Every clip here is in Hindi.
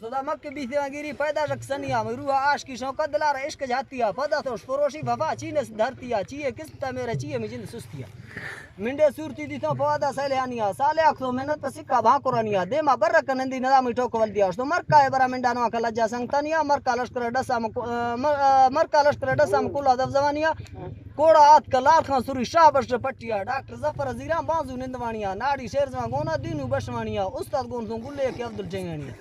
सदा मक्के बीते गिरी पैदा रखसनिया रुआ आश की शौकत दिला रहा इश्क जातिया पदा तो फरोशी भफा चीने धरतिया चीए किस्ता मेरे चीए में जिंद सुस्तिया मिंडे सूरती दी तो पवादा सैलियानिया साले आखो मेहनत पर सिक्का भाकुरानिया देमा बर्रक नंदी नदा मिठो को वल दिया तो मरका है बरा मिंडा नो कला जा संगतानिया मरका लश्कर डसा में कुला दफजवानिया कोड़ा हाथ का लाल खां सुरी शाबाश पट्टिया डॉक्टर जफर जीरा बाजू निंदवानिया नाड़ी शेरजवा गोना दीनू बशवानिया उस्ताद गोन सो गुल्ले के अब्दुल जंगानिया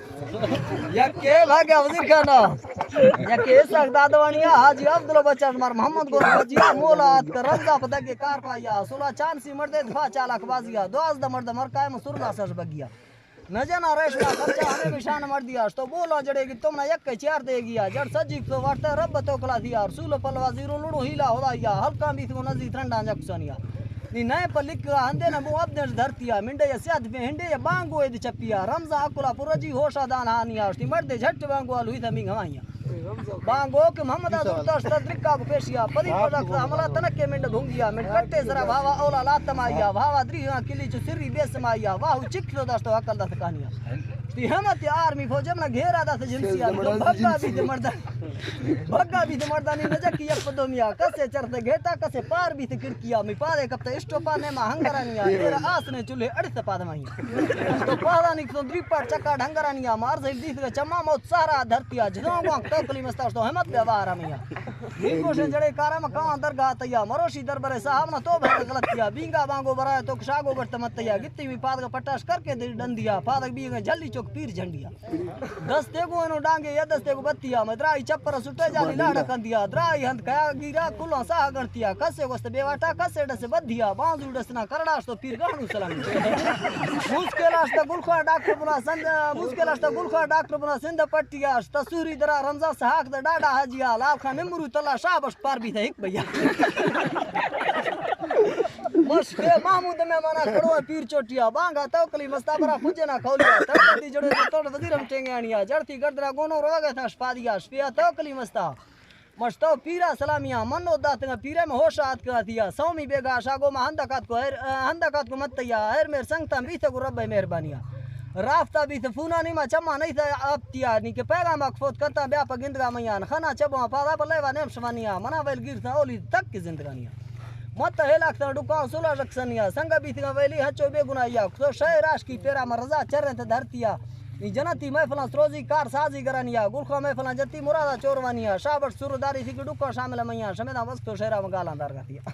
यके भाग्या वजीर खाना यके सक दादवानिया हाजी अब्दुल बच्चा मार मोहम्मद गोर बजिया मोला हाथ का रंजा पता के कार पाया सोला चांसी मर्दे दफा चालक बाजिया दोज द मर्द मरकाय में सुरला सर बगिया न जना रेशना खर्चा हमें निशान मर दिया तो बोलो जड़ेगी तुमने एक के चार देगी जड़ सजी तो वर्ते रब तो कला दिया सूल पलवा जीरो लुड़ो हीला होला या हल्का भी तो नजी ठंडा जक्सनिया नी नए पर लिख हंदे न मु अब धरतिया मिंडे या साथ में हिंडे या बांगो एद चपिया रमजा अकुला पुरजी होशा दान हानिया ती मर्दे झट बांगो आलू ही थमी घवाइया बांगो के मोहम्मद अब्दुल तद्रिका को पेशिया पदी को रख हमला तनक के मिंड भूंगिया मिंड कट्टे जरा भावा औला लातमाइया भावा द्रिहा किली जो सिरी बेसमाइया वाहु चिखलो दस्तो अकल दस कहानिया ती हमत आर्मी फौज में घेरा दस जिंसिया भग्गा भी ते मर्दा नी नजर की एक पदोमिया कसे चरते घेटा कसे पार भी ते किरकिया मी पारे कपते स्टोपा ने मा हंगरानिया तेरा आस ने चूल्हे अड़स पाद माही तो पादा नी तो द्रीपार चक्का ढंगरानिया मार से दिस के चम्मा मौत सारा धरतिया जदों गो तकली मस्ता तो हिम्मत व्यवहार मिया नी कोशन जड़े कारा में कां दरगाह तया मरोशी दरबारे साहब ना तो भर गलतिया बींगा बांगो बराए तो शागो बट मतया गित्ती भी पाद का पटाश करके डंदिया पादक भी जल्दी चौक पीर झंडिया दस्ते को नो डांगे या दस्ते को बत्तिया मद्राई चप्पर सुटे जाली लाड़ कंदिया द्राई हंत कया गिरा कुलो सा गणतिया कसे वस्त बेवाटा कसे डसे बद्धिया बांजू डसना करडास तो पीर गाणू सलाम मुश्किलास त गुलखा डॉक्टर बुना संद मुश्किलास त गुलखा डॉक्टर बुना सिंध पट्टिया तसूरी दरा रमजा सहाक द डाडा हाजिया लाल खा निमरू तला शाबाश पार भी थे एक भैया बस के महमूद में मना खड़ो पीर चोटिया बांगा तौकली मस्ताबरा फुजे ना खौलिया तड़ती जड़े तोड़ वजीरम टेंगानिया जड़ती गर्दरा गोनो रोगे था स्पादिया स्पिया तौकली मस्ता मस्तो पीरा सलामिया मनो दात पीरे में होश आत का दिया सौमी बेगा शागो में हंदकात को मत या हर मेर संगता भी तो रब मेहरबानिया राफ्ता भी तो फूना नहीं मा चम्मा नहीं था अब तिया नी के पैगाम अखफोत करता ब्याप गिंदगा मैयान खाना चबो पादा पर लेवा नेम शवानिया मना वेल गिरता ओली तक की जिंदगानिया मत हेलाक त डुका सोला रक्षनिया संग बीतगा वेली हचो बेगुनाया तो शहर राश की पेरा में रजा चरन त धरतिया नी जनती महफला सरोजी कार साजी करनिया गुलखा महफला जती मुरादा चोरवानिया शाबट सुरदारी थी डुका शामिल मैया समेदा वस्तो शहरा में गाला दार गतिया।